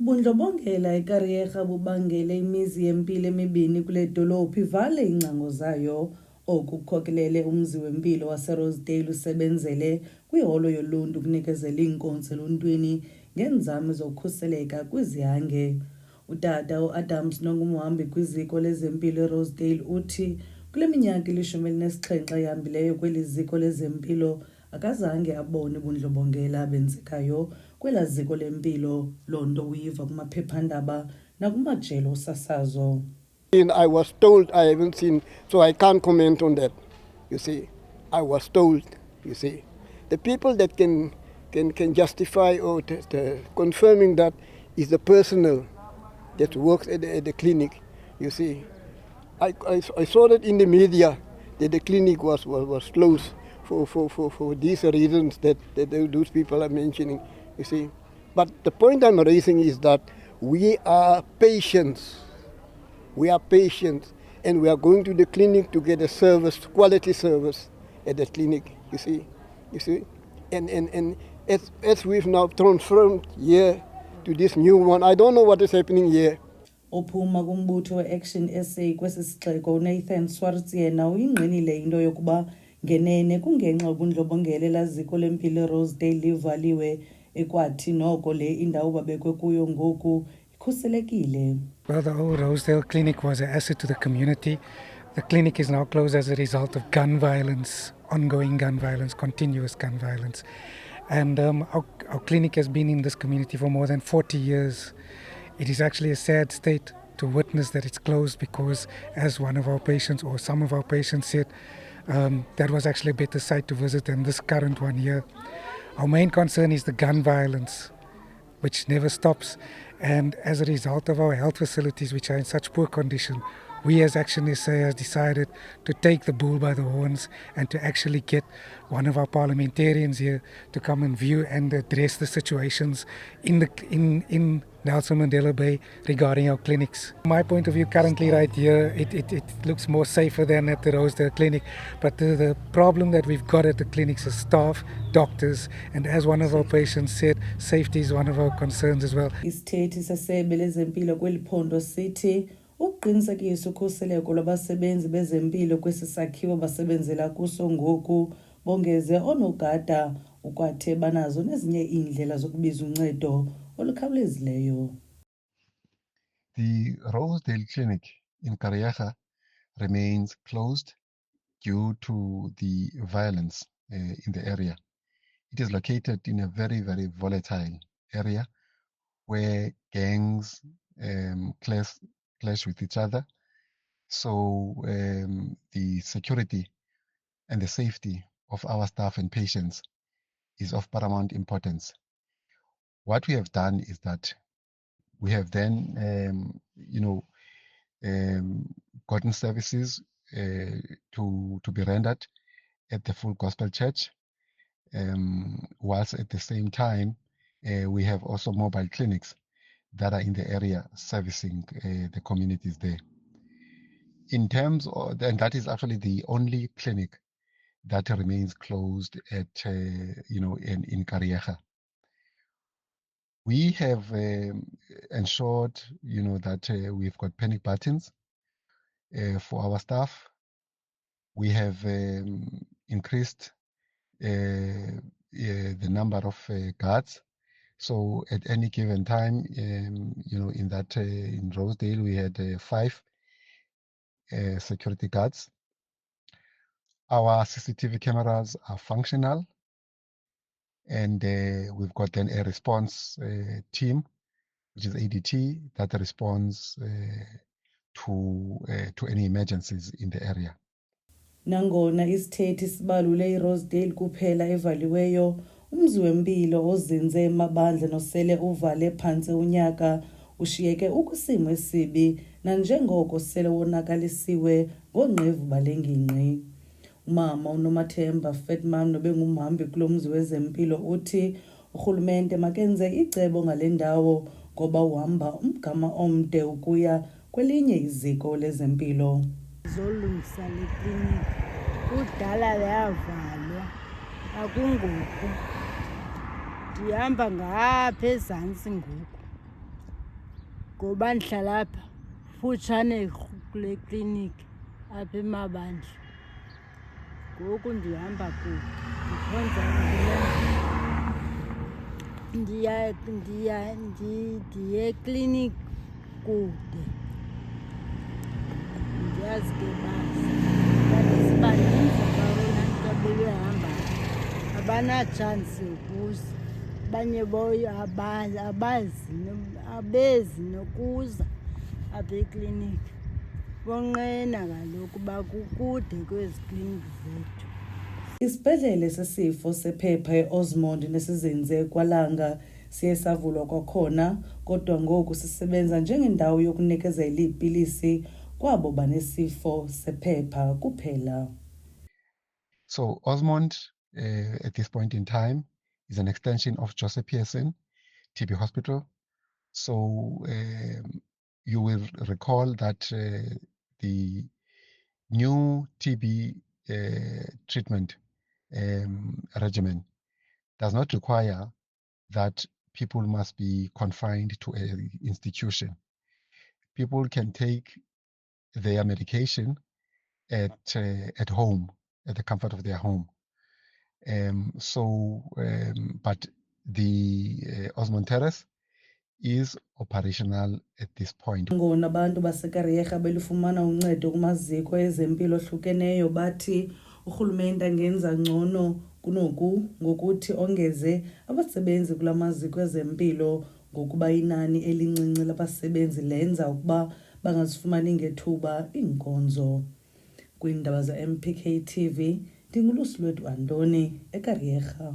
Ubundlobongela eKariyerha bubangele imizi yempilo emibini kule dolophu ivale iingcango zayo. Oku kukhokelele umzi wempilo waseRosedale usebenzele kwiholo yoluntu ukunikezela iinkonzo eluntwini ngeenzame zokukhuseleka kwizihange. Utata uAdams nongumhambi kwiziko lezempilo eRosedale uthi kule minyaka ili-17 ehambileyo kweli ziko lezempilo akazange abone ubundlobongela benzekayo kwela ziko lempilo. Loo nto uyiva kumaphephandaba nakumajelo osasazo. I was told, I haven't seen, so I can't comment on that. You see, I was told. You see, the people that can justify or confirming that is the personnel that works at the clinic. You see, I saw that in the media that the clinic was closed for these reasons that those people are mentioning. You see, but the point I'm raising is that we are patients. We are patients, and we are going to the clinic to get a service, quality service at the clinic. You see, and as we've now transformed here to this new one, I don't know what is happening here. Ophuma kumbutho we-Action SA kwesi sixeko uNathan Swarts yena uyingqinile into yokuba ngenene kungenxa yobundlobongela elaziko lempilo eRosedale livaliwe ekwathi noko le indawo babekwe kuyo ngoku ikhuselekile. Well, the old Rosedale Clinic was an asset to the community. The clinic is now closed as a result of gun violence, ongoing gun violence, continuous gun violence. And our clinic has been in this community for more than 40 years. It is actually a sad state to witness that it's closed because, as one of our patients or some of our patients said, that was actually a better site to visit than this current one here. Our main concern is the gun violence, which never stops. And as a result of our health facilities, which are in such poor condition, we as Action SA has decided to take the bull by the horns and to actually get one of our parliamentarians here to come and view and address the situations in Nelson Mandela Bay regarding our clinics. From my point of view, currently right here, it looks more safer than at the Rosedale Clinic. But the problem that we've got at the clinics is staff, doctors, and as one of our patients said, safety is one of our concerns as well. Isithethi sesebe lezempilo kweli phondo sithi ukuqinisekisa ukhuseleko lwabasebenzi bezempilo kwesi sakhiwo basebenzela kuso ngoku, bongeze oonogada ukwathe banazo nezinye iindlela zokubiza uncedo olukhawulezileyo. The Rosedale Clinic in Kariyerha remains closed due to the violence in the area. It is located in a very, very volatile area where gangs clash with each other. So the security and the safety of our staff and patients is of paramount importance. What we have done is that we have then, gotten services to be rendered at the Full Gospel Church, whilst at the same time we have also mobile clinics that are in the area servicing the communities there. In terms of, and that is actually the only clinic that remains closed at, in Kariyerha. We have ensured, that we've got panic buttons for our staff. We have increased the number of guards. So at any given time, in Rosedale, we had 5 security guards. Our CCTV cameras are functional, and we've got then a response team, which is ADT, that responds to any emergencies in the area. Nangona isithethi sibalule iRosedale kuphela evaliweyo, umzi wempilo ozinze emabandla nosele uvale phantse unyaka ushiyeke ukwisimo esibi nanjengoko sele wonakalisiwe ngoonqevu bale ngingqi. Umama uNomathemba Fatman nobengumhambi kulo mzi wezempilo uthi urhulumente makenze icebo ngale ndawo ngoba uhamba umgama omde ukuya kwelinye iziko lezempilo. Zolungisa le klinikhi kudala yavalwa akungoku ndihamba ngapha ezantsi ngoku ngoba ndihlala apha kufutshane kule kliniki apha eMabandla. Ngoku ndihamba kude ndikhonza ndiye ekliniki kude. Ndiyazi ke basi kanti sibaninzi abantu abebehamba abanatshansi yokuza, abanye abezi nokuza apha ekliniki. Bonqena kaloku uba kukude kwezi kliniki zethu. Isibhedlele sesifo sephepha e-Osmond nesizinze eKwalanga siye savulwa kwakhona, kodwa ngoku sisebenza njengendawo yokunikezela iipilisi kwabo banesifo sephepha kuphela. So Osmond, at this point in time, is an extension of Joseph Pearson TB Hospital. So you will recall that the new TB treatment regimen does not require that people must be confined to an institution. People can take their medication at home, at the comfort of their home. But the Osmond Terrace is operational at this point. Ngona abantu baseKariyerha belufumana uncedo kumaziko ezempilo ohlukeneyo bathi urhulumente angenza ngcono kunoku ngokuthi ongeze abasebenzi kula maziko ezempilo ngokuba inani elincinci labasebenzi lenza ukuba bangazifumani ngethuba iinkonzo. Kwiindaba ze-MPK TV, ndinguLusi Lwethu Antoni eKariyerha.